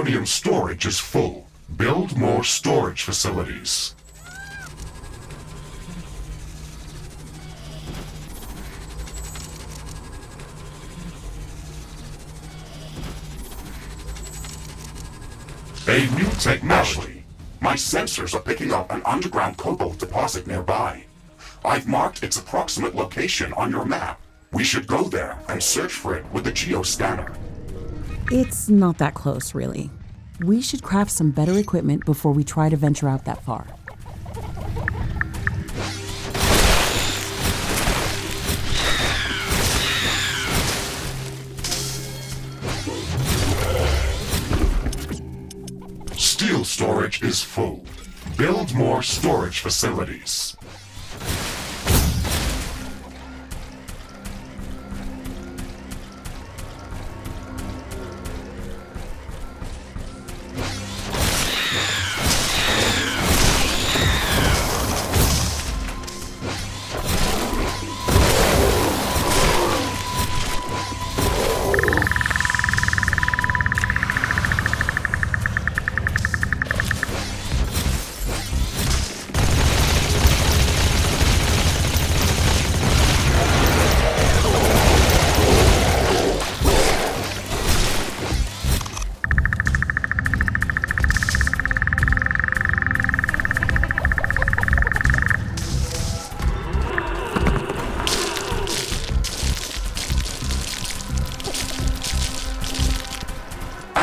plutonium storage is full. Build more storage facilities. A new technology. My sensors are picking up an underground cobalt deposit nearby. I've marked its approximate location on your map. We should go there and search for it with the geoscanner. It's not that close, really. We should craft some better equipment before we try to venture out that far. Steel storage is full. Build more storage facilities.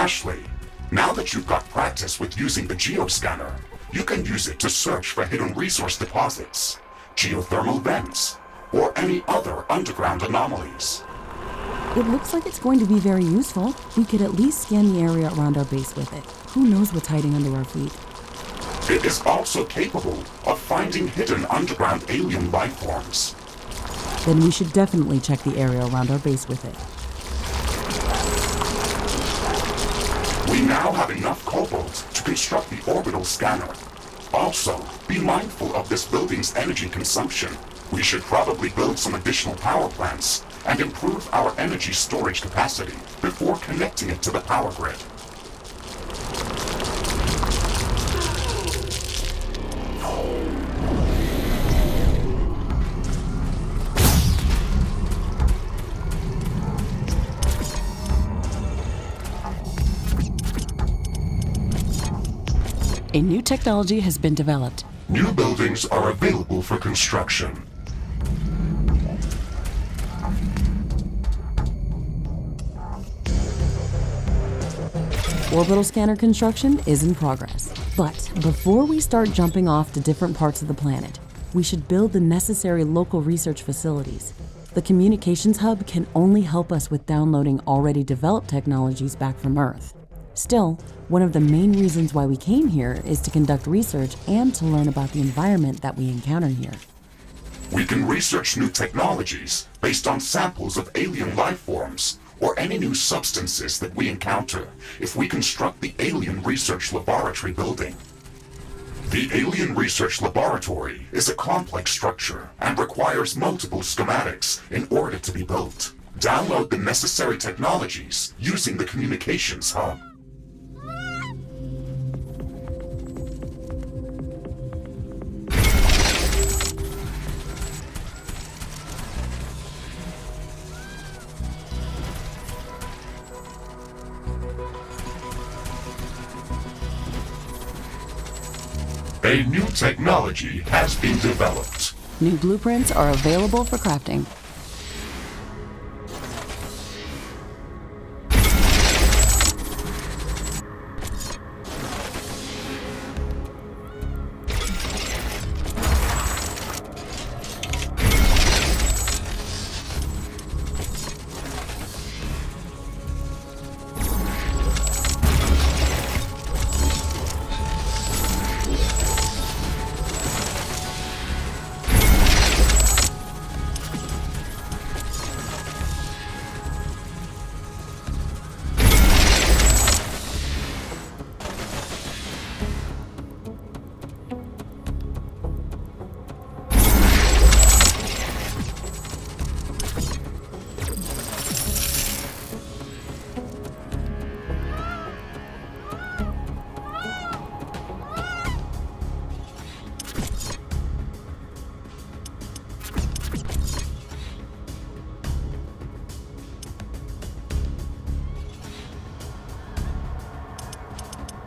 Ashley, now that you've got practice with using the geoscanner, you can use it to search for hidden resource deposits, geothermal vents, or any other underground anomalies. It looks like it's going to be very useful. We could at least scan the area around our base with it. Who knows what's hiding under our feet? It is also capable of finding hidden underground alien life forms. Then we should definitely check the area around our base with it. We now have enough cobalt to construct the orbital scanner. Also, be mindful of this building's energy consumption. We should probably build some additional power plants and improve our energy storage capacity before connecting it to the power grid. A new technology has been developed. New buildings are available for construction. Orbital scanner construction is in progress. But before we start jumping off to different parts of the planet, we should build the necessary local research facilities. The communications hub can only help us with downloading already developed technologies back from Earth. Still, one of the main reasons why we came here is to conduct research and to learn about the environment that we encounter here. We can research new technologies based on samples of alien life forms or any new substances that we encounter if we construct the Alien Research Laboratory building. The Alien Research Laboratory is a complex structure and requires multiple schematics in order to be built. Download the necessary technologies using the communications hub. A new technology has been developed. New blueprints are available for crafting.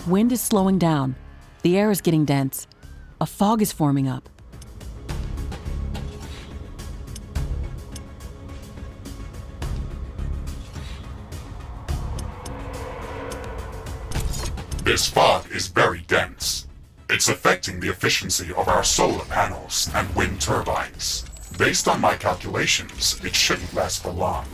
Wind is slowing down. The air is getting dense. A fog is forming up. This fog is very dense. It's affecting the efficiency of our solar panels and wind turbines. Based on my calculations, it shouldn't last for long.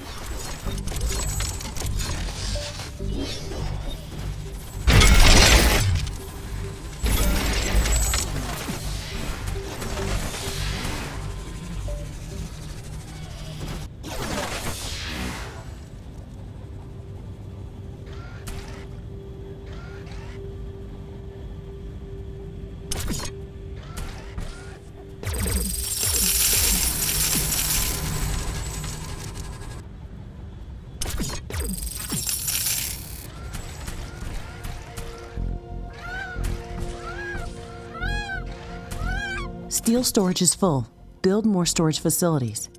Steel storage is full. Build more storage facilities.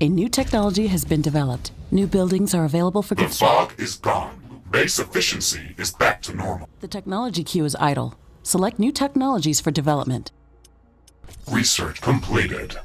A new technology has been developed. New buildings are available for The construction. fog is gone. Base efficiency is back to normal. The technology queue is idle. Select new technologies for development. Research completed.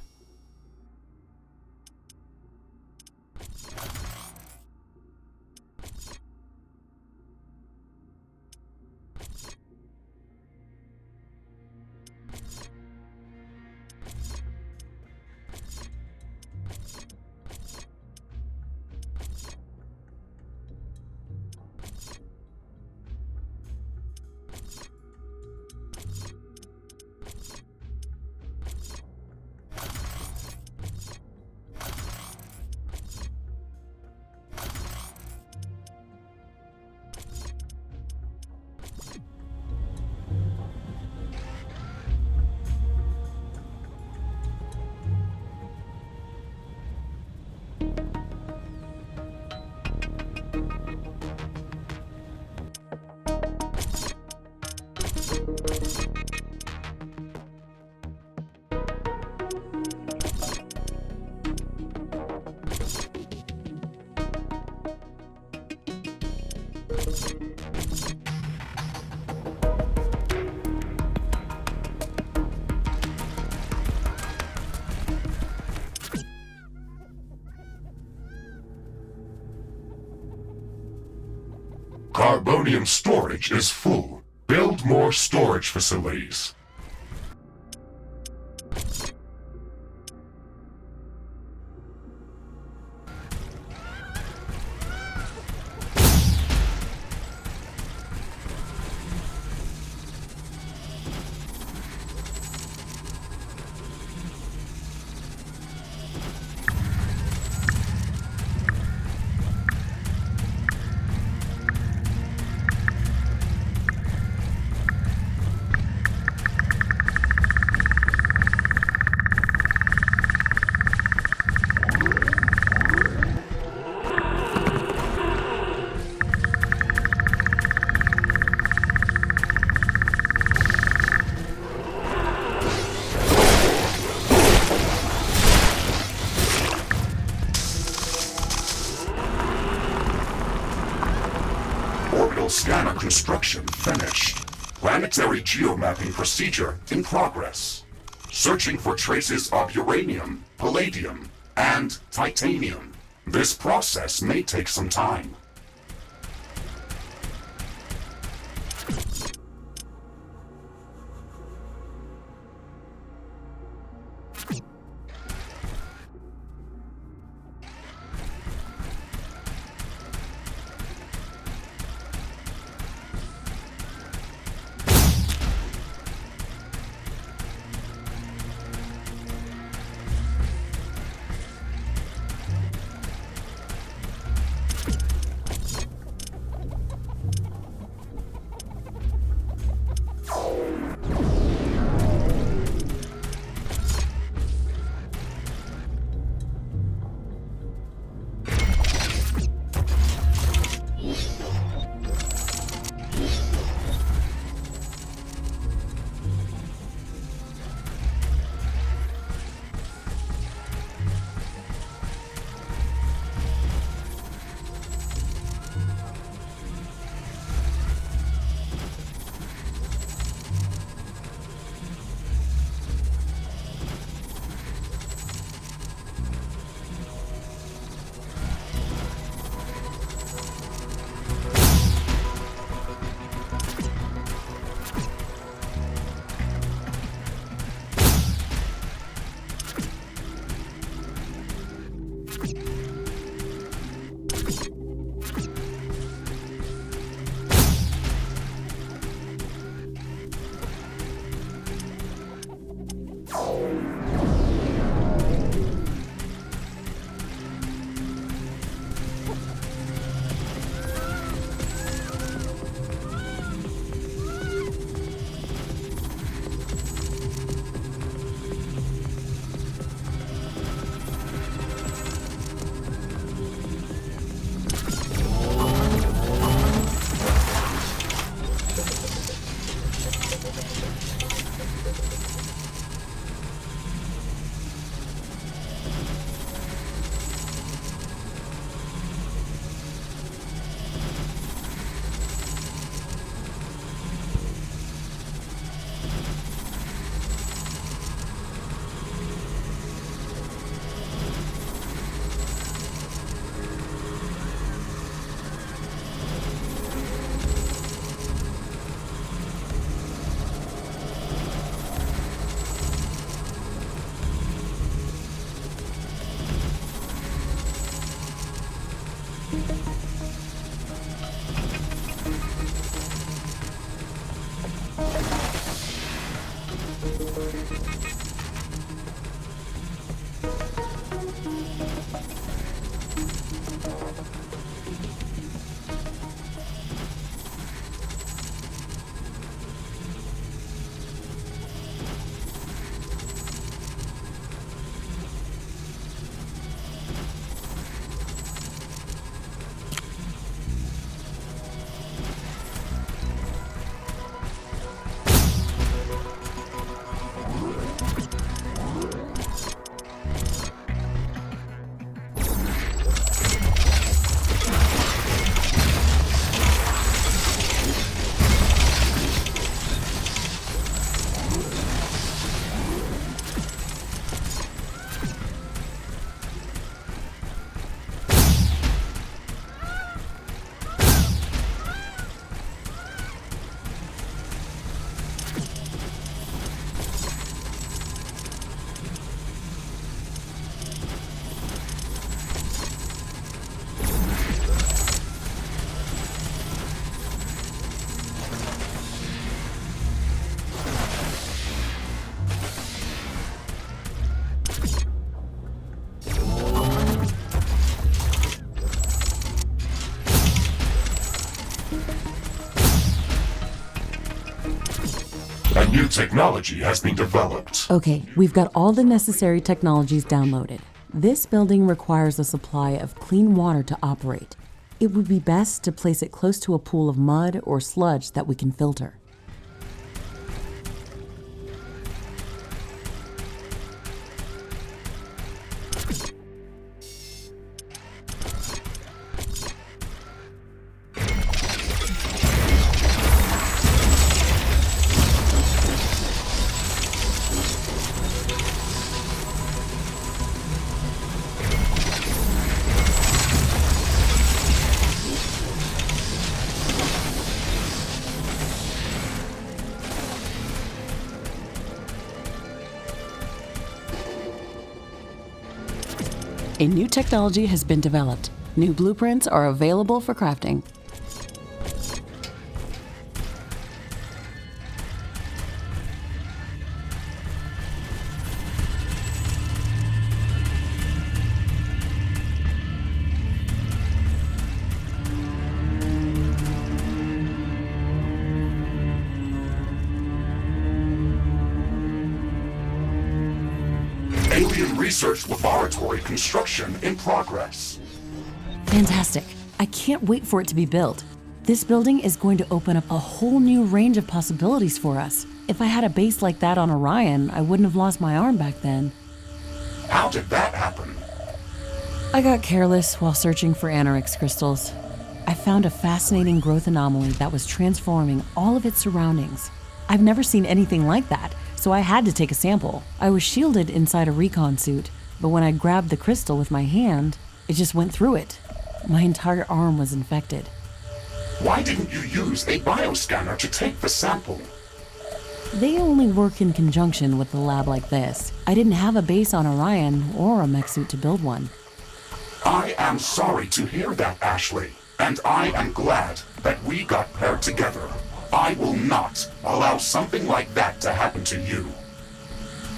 Carbonium storage is full. Build more storage facilities. Scanner construction finished. Planetary geomapping procedure in progress. Searching for traces of uranium, palladium, and titanium. This process may take some time. A new technology has been developed. Okay, we've got all the necessary technologies downloaded. This building requires a supply of clean water to operate. It would be best to place it close to a pool of mud or sludge that we can filter. A new technology has been developed. New blueprints are available for crafting. Alien Research Laboratory construction in progress. Fantastic. I can't wait for it to be built. This building is going to open up a whole new range of possibilities for us. If I had a base like that on Orion, I wouldn't have lost my arm back then. How did that happen? I got careless while searching for Anorix crystals. I found a fascinating growth anomaly that was transforming all of its surroundings. I've never seen anything like that, so I had to take a sample. I was shielded inside a recon suit, but when I grabbed the crystal with my hand, it just went through it. My entire arm was infected. Why didn't you use a bioscanner to take the sample? They only work in conjunction with a lab like this. I didn't have a base on Orion or a mech suit to build one. I am sorry to hear that, Ashley, and I am glad that we got paired together. I will not allow something like that to happen to you.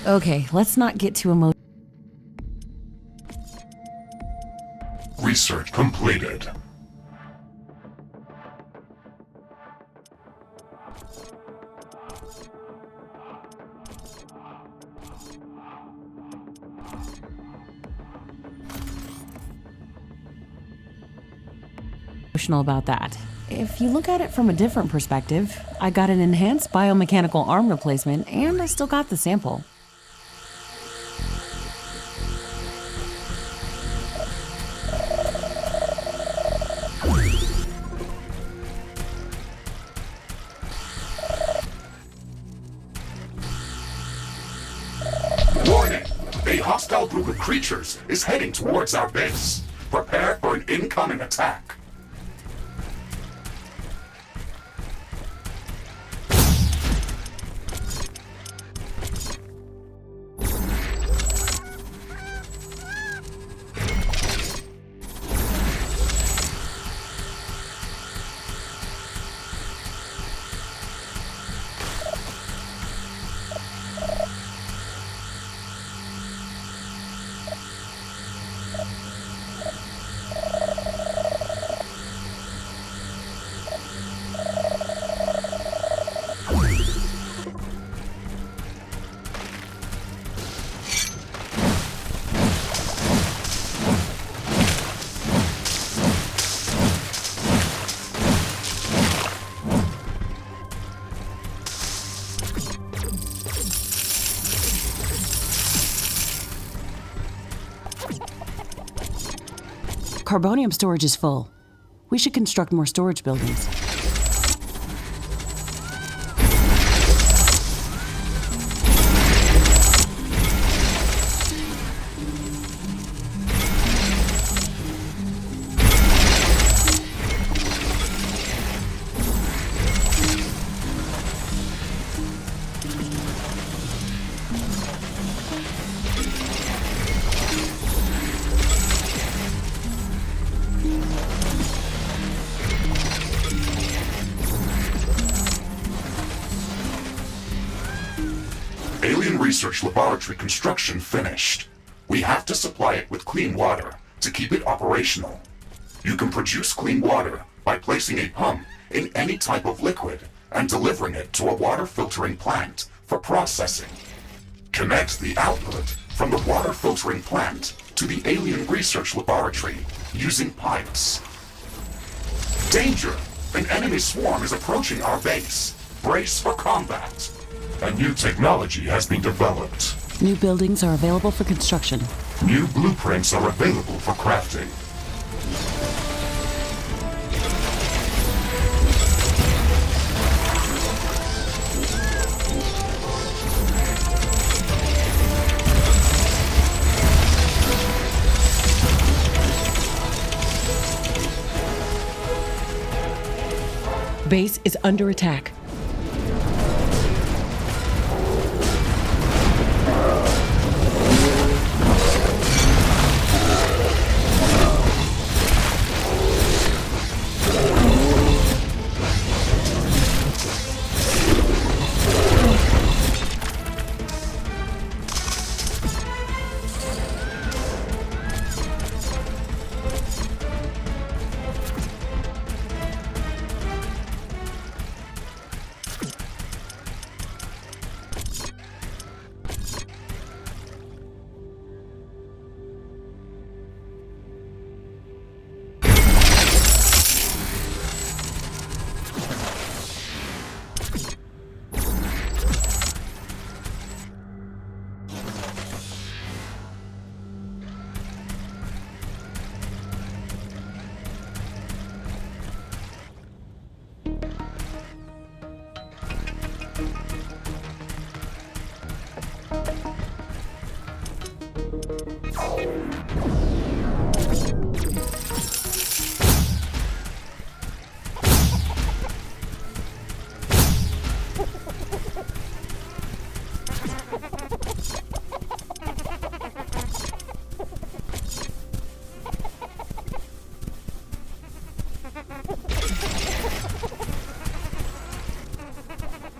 Okay, let's not get too emotional. Research completed. About that. If you look at it from a different perspective, I got an enhanced biomechanical arm replacement and I still got the sample. Warning! A hostile group of creatures is heading towards our base. Prepare for an incoming attack. Carbonium storage is full. We should construct more storage buildings. Alien Research Laboratory construction finished. We have to supply it with clean water to keep it operational. You can produce clean water by placing a pump in any type of liquid and delivering it to a water filtering plant for processing. Connect the output from the water filtering plant to the Alien Research Laboratory using pipes. Danger! An enemy swarm is approaching our base. Brace for combat. A new technology has been developed. New buildings are available for construction. New blueprints are available for crafting. Base is under attack.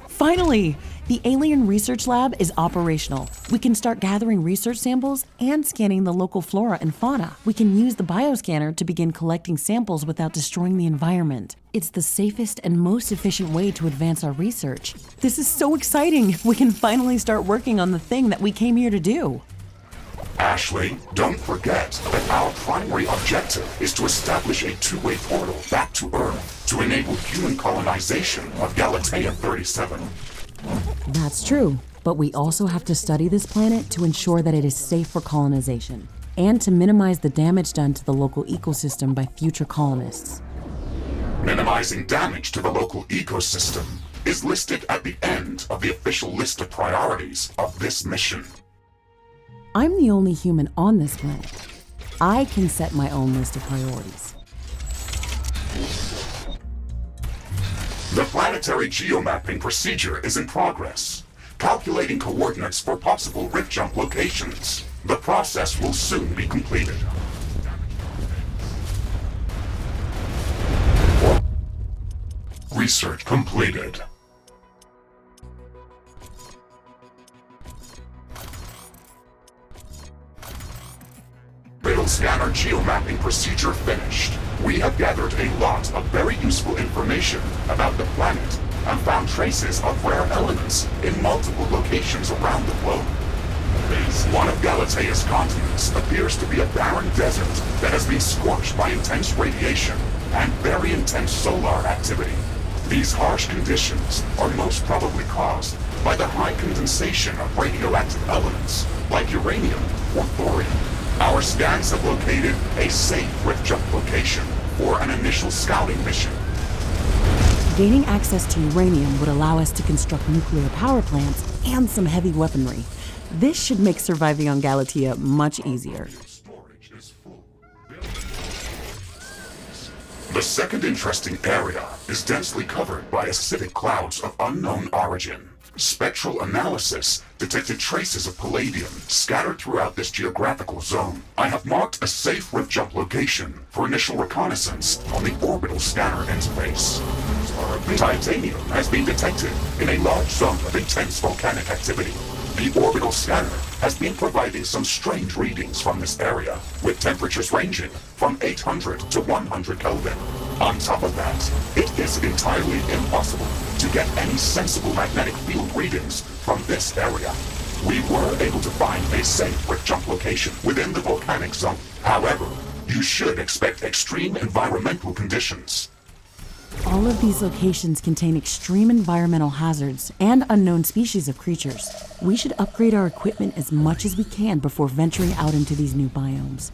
Finally! The Alien Research Lab is operational. We can start gathering research samples and scanning the local flora and fauna. We can use the bioscanner to begin collecting samples without destroying the environment. It's the safest and most efficient way to advance our research. This is so exciting! We can finally start working on the thing that we came here to do. Ashley, don't forget that our primary objective is to establish a two-way portal back to Earth to enable human colonization of Galatea 37. That's true, but we also have to study this planet to ensure that it is safe for colonization, and to minimize the damage done to the local ecosystem by future colonists. Minimizing damage to the local ecosystem is listed at the end of the official list of priorities of this mission. I'm the only human on this planet. I can set my own list of priorities. The planetary geomapping procedure is in progress, calculating coordinates for possible rift jump locations. The process will soon be completed. Research completed. Orbital scanner geomapping procedure finished. We have gathered a lot of very useful information about the planet and found traces of rare elements in multiple locations around the globe. One of Galatea's continents appears to be a barren desert that has been scorched by intense radiation and very intense solar activity. These harsh conditions are most probably caused by the high condensation of radioactive elements like uranium or thorium. Our scans have located a safe rift jump location for an initial scouting mission. Gaining access to uranium would allow us to construct nuclear power plants and some heavy weaponry. This should make surviving on Galatea much easier. The second interesting area is densely covered by acidic clouds of unknown origin. Spectral analysis detected traces of palladium scattered throughout this geographical zone. I have marked a safe rift jump location for initial reconnaissance on the orbital scanner interface. Titanium has been detected in a large zone of intense volcanic activity. The orbital scanner has been providing some strange readings from this area, with temperatures ranging from 800 to 100 Kelvin. On top of that, it is entirely impossible to get any sensible magnetic field readings from this area. We were able to find a safe rift jump location within the volcanic zone. However, you should expect extreme environmental conditions. All of these locations contain extreme environmental hazards and unknown species of creatures. We should upgrade our equipment as much as we can before venturing out into these new biomes.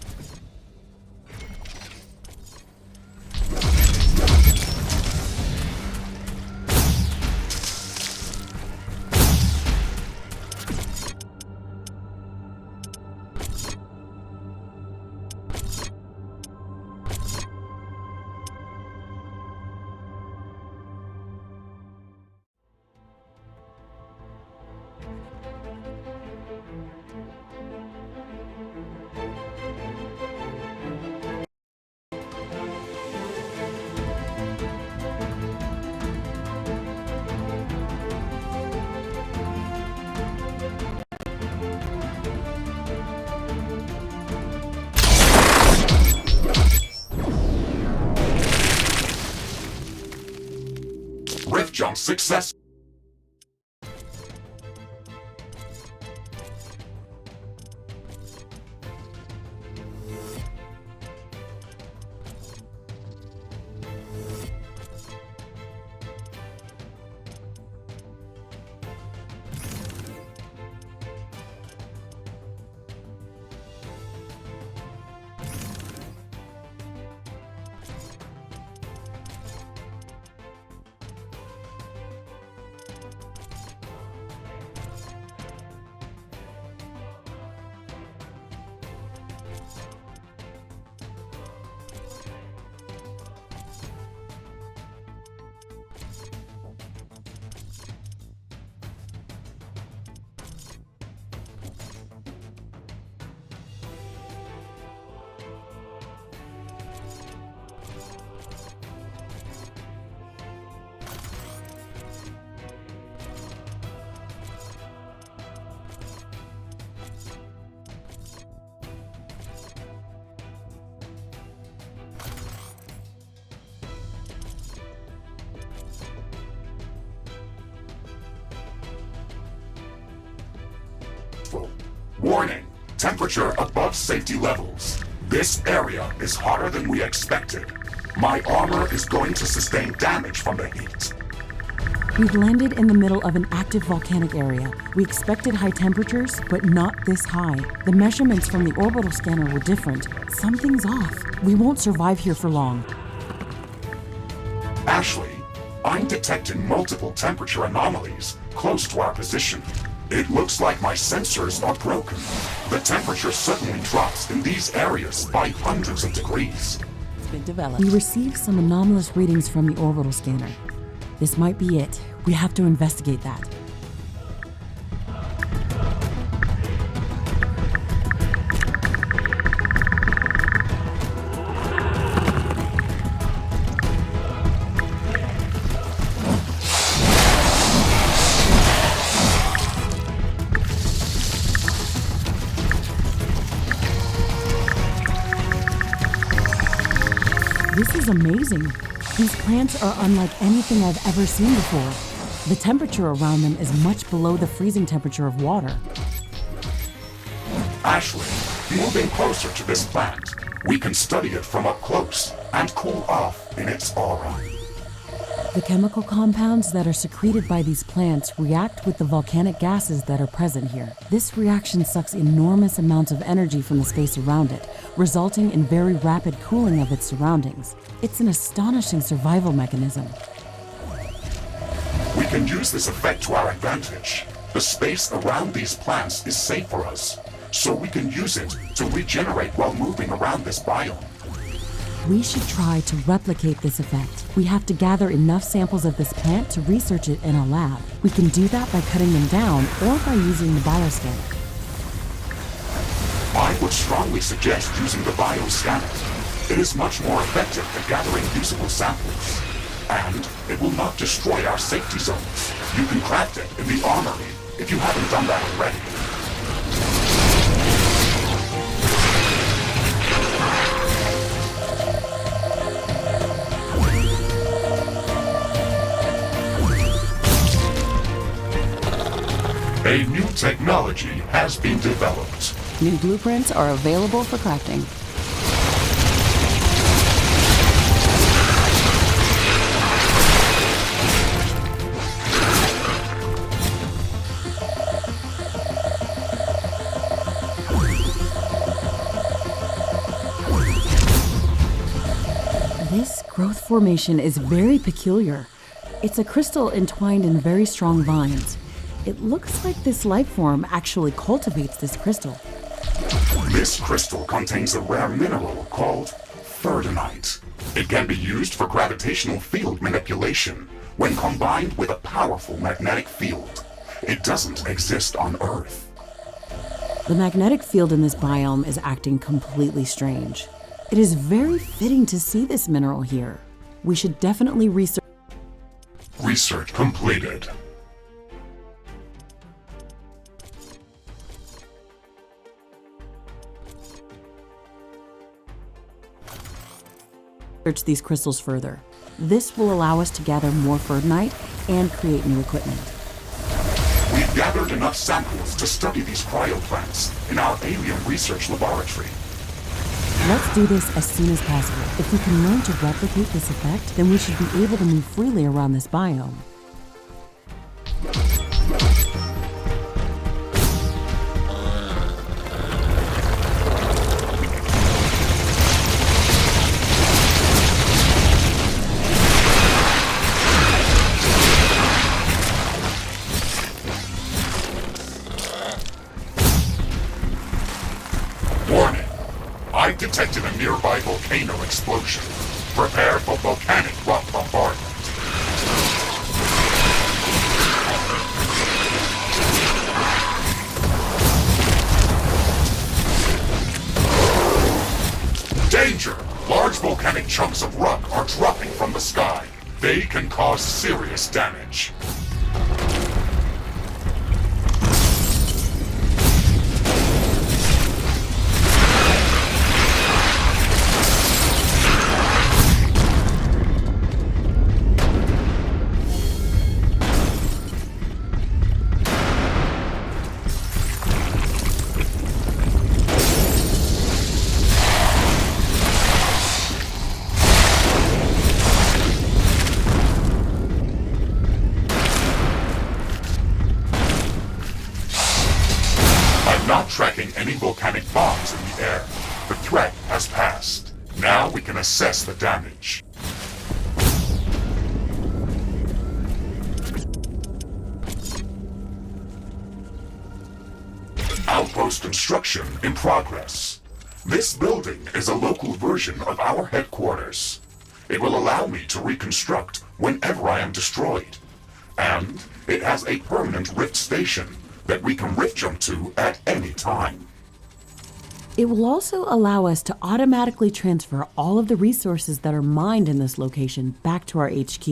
Rift jump success. Warning, temperature above safety levels. This area is hotter than we expected. My armor is going to sustain damage from the heat. We've landed in the middle of an active volcanic area. We expected high temperatures, but not this high. The measurements from the orbital scanner were different. Something's off. We won't survive here for long. Ashley, I'm detecting multiple temperature anomalies close to our position. It looks like my sensors are broken. The temperature suddenly drops in these areas by hundreds of degrees. It's been developed. We received some anomalous readings from the orbital scanner. This might be it. We have to investigate that. This is amazing. These plants are unlike anything I've ever seen before. The temperature around them is much below the freezing temperature of water. Ashley, moving closer to this plant, we can study it from up close and cool off in its aura. The chemical compounds that are secreted by these plants react with the volcanic gases that are present here. This reaction sucks enormous amounts of energy from the space around it, resulting in very rapid cooling of its surroundings. It's an astonishing survival mechanism. We can use this effect to our advantage. The space around these plants is safe for us, so we can use it to regenerate while moving around this biome. We should try to replicate this effect. We have to gather enough samples of this plant to research it in a lab. We can do that by cutting them down or by using the bioscanner. I would strongly suggest using the bioscanner. It is much more effective at gathering usable samples. And it will not destroy our safety zones. You can craft it in the armory if you haven't done that already. A new technology has been developed. New blueprints are available for crafting. This growth formation is very peculiar. It's a crystal entwined in very strong vines. It looks like this life form actually cultivates this crystal. This crystal contains a rare mineral called thirdonite. It can be used for gravitational field manipulation when combined with a powerful magnetic field. It doesn't exist on Earth. The magnetic field in this biome is acting completely strange. It is very fitting to see this mineral here. We should definitely research. Research completed. These crystals further. This will allow us to gather more thirdonite and create new equipment. We've gathered enough samples to study these cryoplants in our alien research laboratory. Let's do this as soon as possible. If we can learn to replicate this effect, then we should be able to move freely around this biome. I detected a nearby volcano explosion. Prepare for volcanic rock bombardment. Danger! Large volcanic chunks of rock are dropping from the sky. They can cause serious damage. any volcanic bombs in the air. The threat has passed. Now we can assess the damage. Outpost construction in progress. This building is a local version of our headquarters. It will allow me to reconstruct whenever I am destroyed. And it has a permanent rift station that we can rift jump to at any time. It will also allow us to automatically transfer all of the resources that are mined in this location back to our HQ,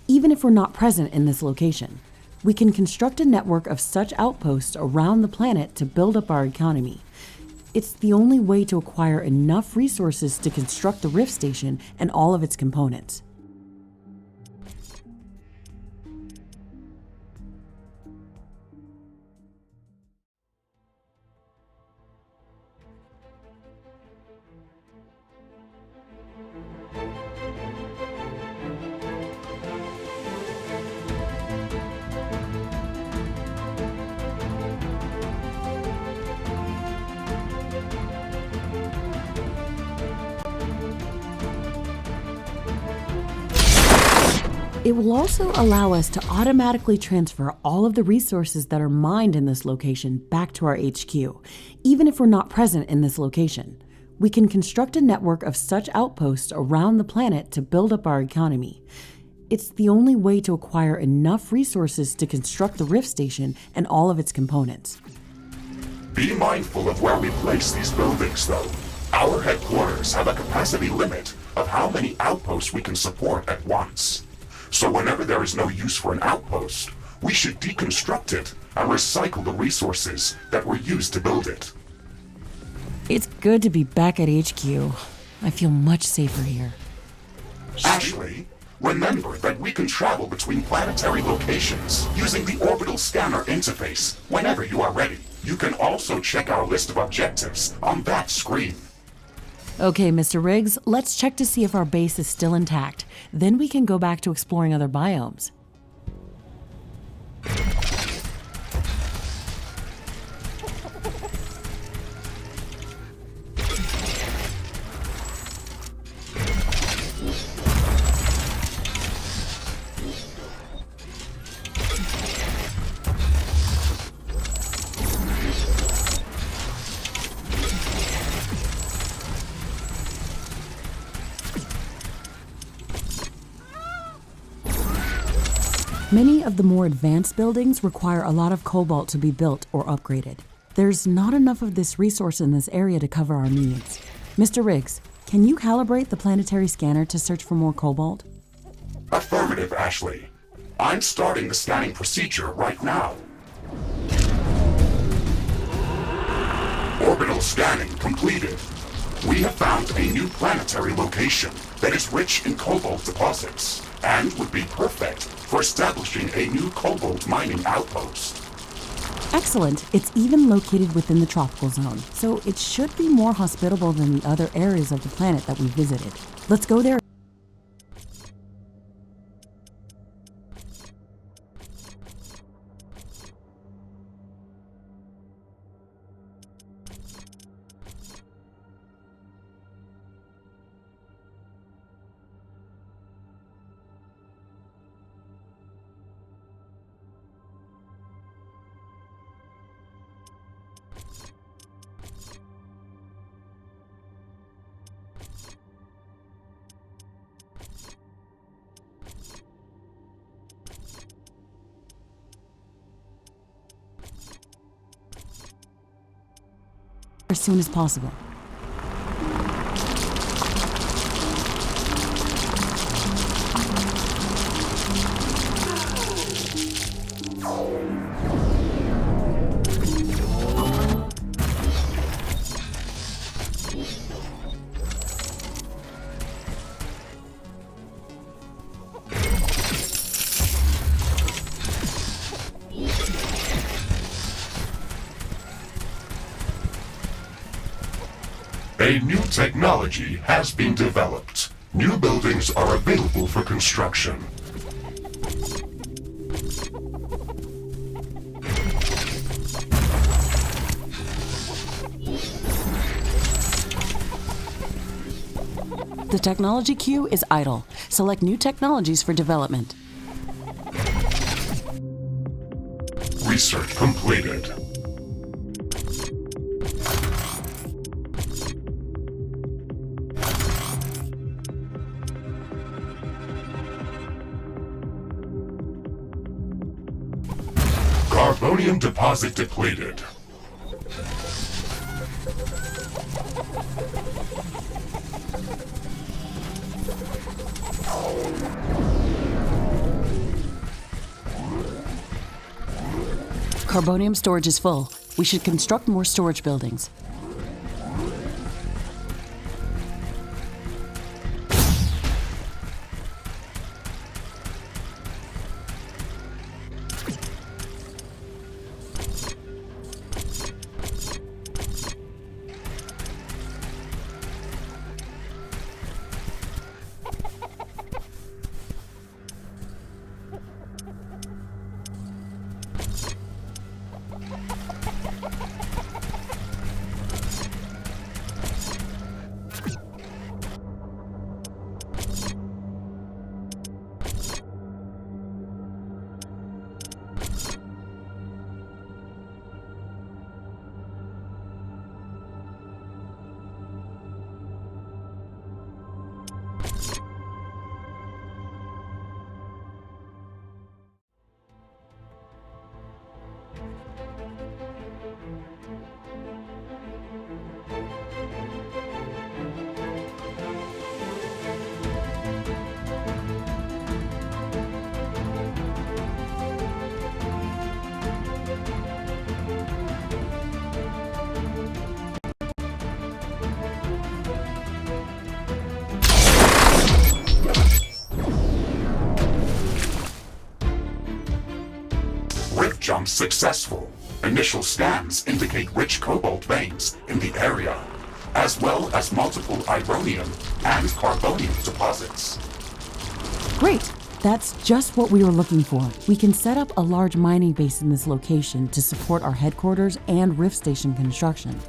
even if we're not present in this location. We can construct a network of such outposts around the planet to build up our economy. It's the only way to acquire enough resources to construct the Rift Station and all of its components. It will also allow us to automatically transfer all of the resources that are mined in this location back to our HQ, even if we're not present in this location. We can construct a network of such outposts around the planet to build up our economy. It's the only way to acquire enough resources to construct the Rift Station and all of its components. Be mindful of where we place these buildings, though. Our headquarters have a capacity limit of how many outposts we can support at once. So whenever there is no use for an outpost, we should deconstruct it and recycle the resources that were used to build it. It's good to be back at HQ. I feel much safer here. Ashley, remember that we can travel between planetary locations using the orbital scanner interface whenever you are ready. You can also check our list of objectives on that screen. Okay, Mr. Riggs, let's check to see if our base is still intact. Then we can go back to exploring other biomes. Many of the more advanced buildings require a lot of cobalt to be built or upgraded. There's not enough of this resource in this area to cover our needs. Mr. Riggs, can you calibrate the planetary scanner to search for more cobalt? Affirmative, Ashley. I'm starting the scanning procedure right now. Orbital scanning completed. We have found a new planetary location that is rich in cobalt deposits and would be perfect for establishing a new cobalt mining outpost. Excellent. It's even located within the tropical zone, so it should be more hospitable than the other areas of the planet that we visited. Let's go there. As soon as possible. A new technology has been developed. New buildings are available for construction. technology queue is idle. Select new technologies for development. Research completed. Carbonium deposit depleted. Carbonium storage is full. We should construct more storage buildings. Rift jump successful. Initial scans indicate rich cobalt veins in the area, as well as multiple ironium and carbonium deposits. Great! That's just what we were looking for. We can set up a large mining base in this location to support our headquarters and Rift Station construction.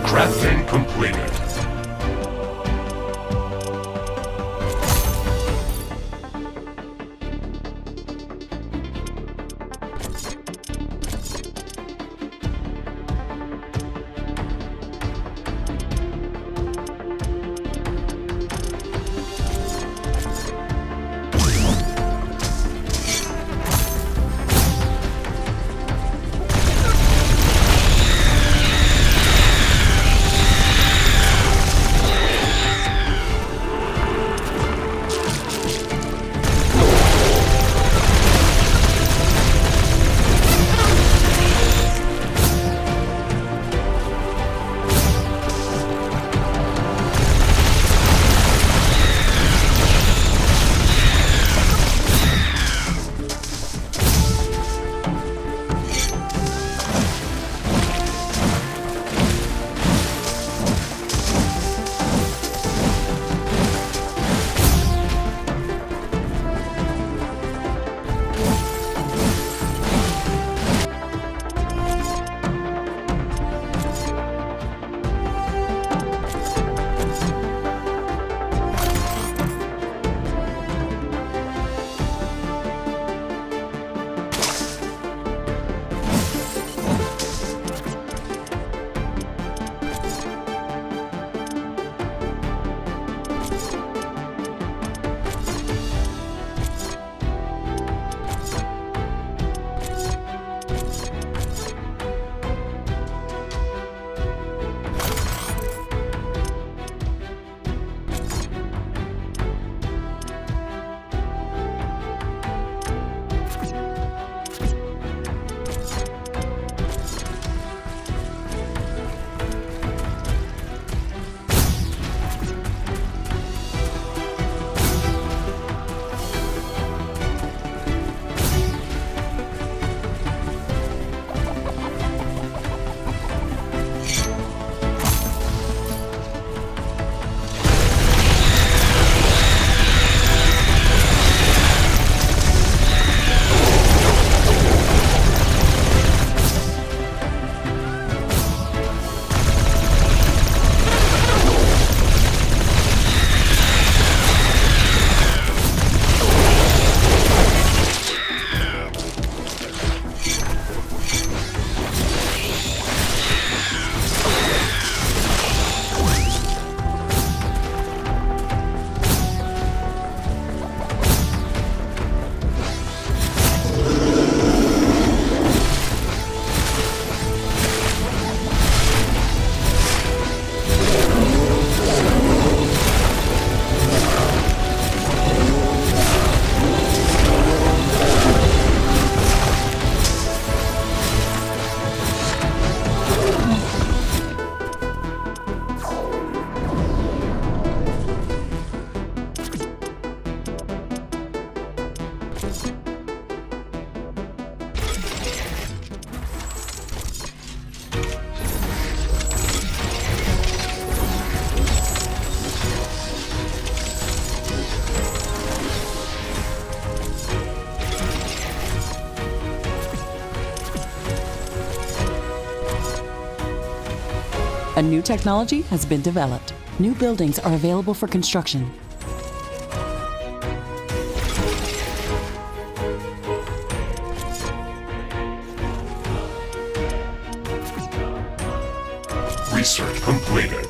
Crafting complete. A new technology has been developed. New buildings are available for construction. Research completed.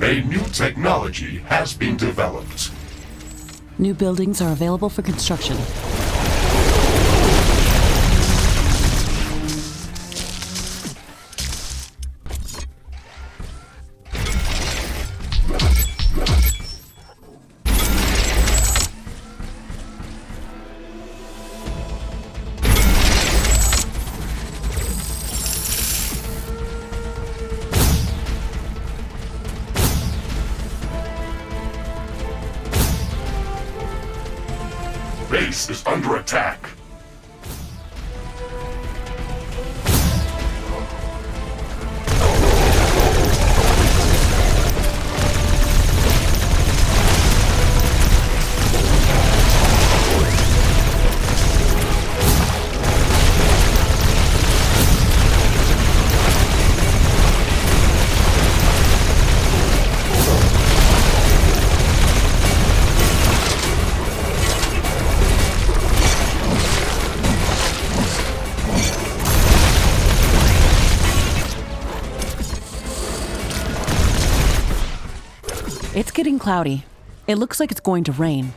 A new technology has been developed. New buildings are available for construction. Base is under attack. It's getting cloudy. It looks like it's going to rain.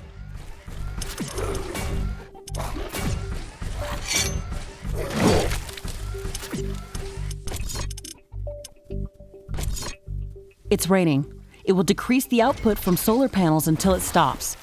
It's raining. It will decrease the output from solar panels until it stops.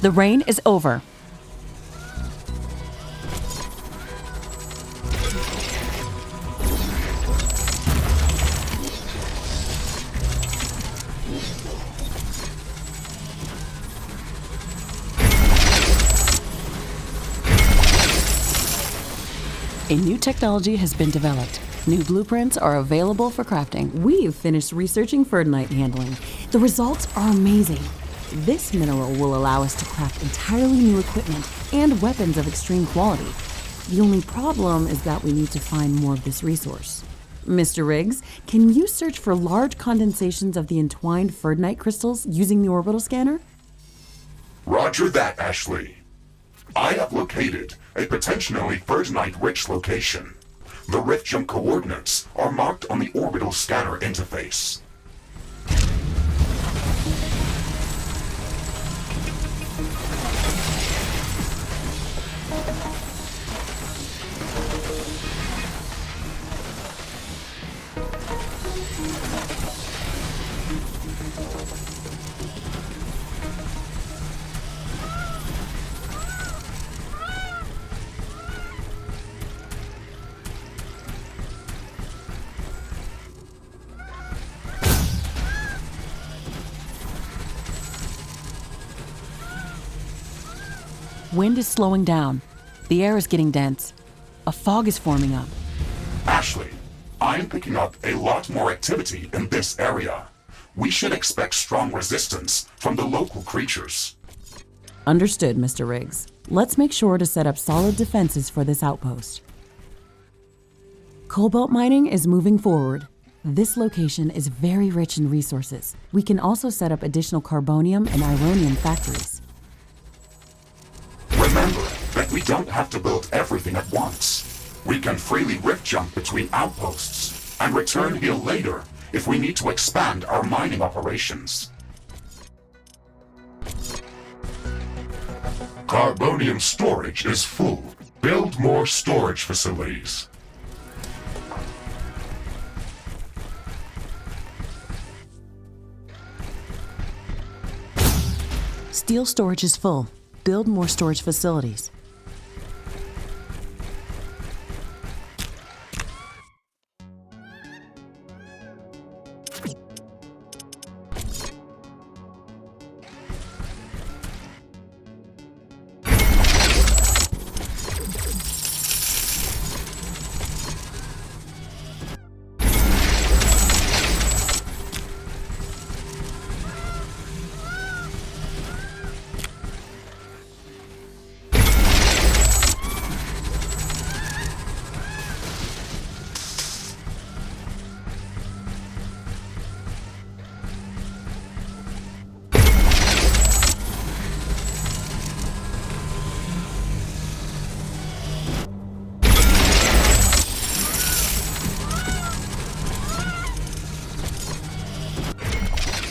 The rain is over. A new technology has been developed. New blueprints are available for crafting. We've finished researching Ferdinite handling. The results are amazing. This mineral will allow us to craft entirely new equipment and weapons of extreme quality. The only problem is that we need to find more of this resource. Mr. Riggs, can you search for large condensations of the entwined Ferdinite crystals using the orbital scanner? Roger that, Ashley. I have located a potentially Ferdinite-rich location. The rift jump coordinates are marked on the orbital scanner interface. Wind is slowing down. The air is getting dense. A fog is forming up. Ashley, I'm picking up a lot more activity in this area. We should expect strong resistance from the local creatures. Understood, Mr. Riggs. Let's make sure to set up solid defenses for this outpost. Cobalt mining is moving forward. This location is very rich in resources. We can also set up additional carbonium and ironium factories. Remember that we don't have to build everything at once. We can freely rift jump between outposts and return here later if we need to expand our mining operations. Carbonium storage is full. Build more storage facilities. Steel storage is full. Build more storage facilities.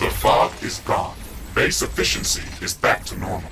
The fog is gone. Base efficiency is back to normal.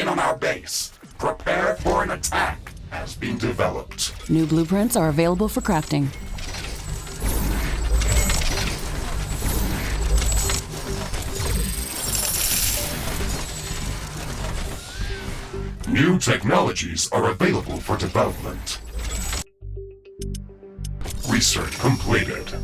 in on our base. Prepare for an attack has been developed. New blueprints are available for crafting. New technologies are available for development. Research completed.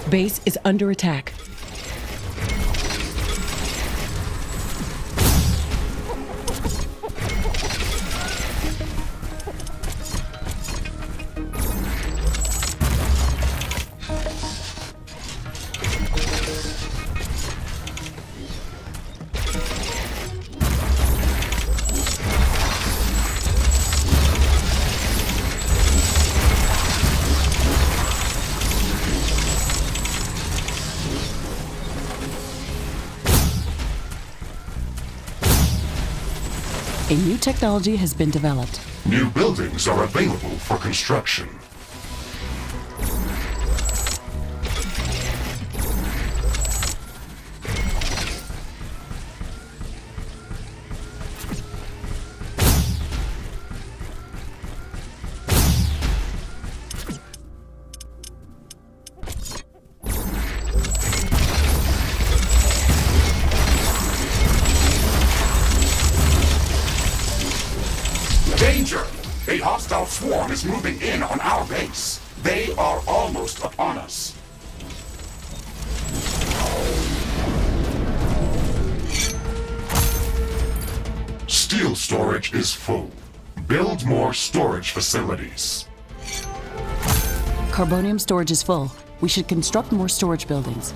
Base is under attack. A new technology has been developed. New buildings are available for construction. Danger! A hostile swarm is moving in on our base. They are almost upon us. Steel storage is full. Build more storage facilities. Carbonium storage is full. We should construct more storage buildings.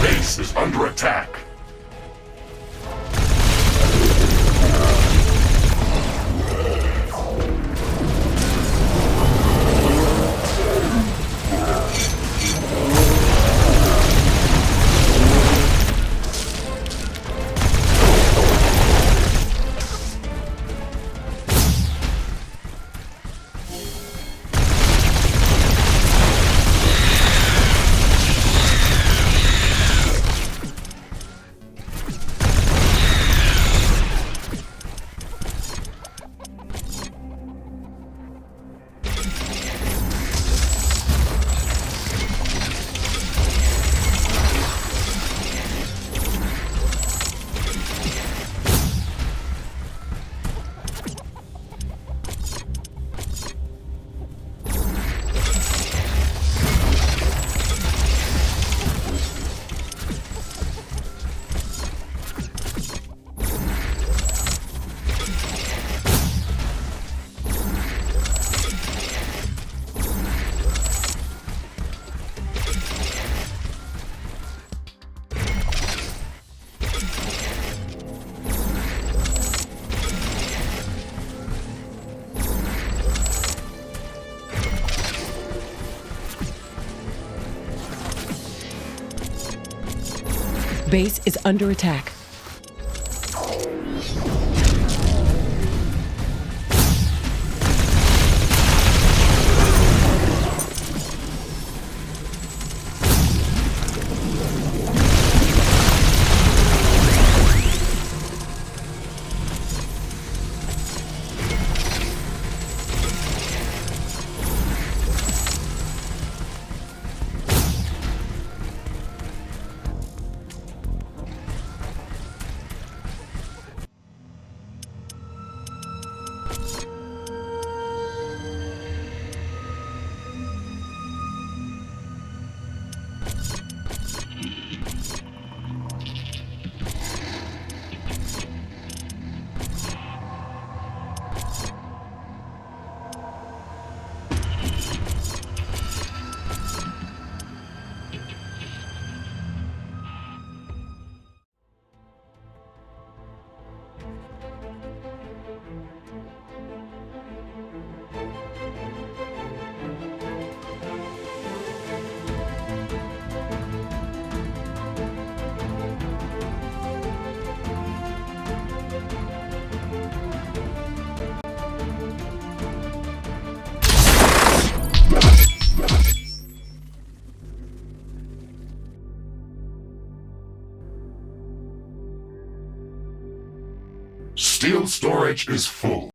Base is under attack. Base is under attack. steel storage is full.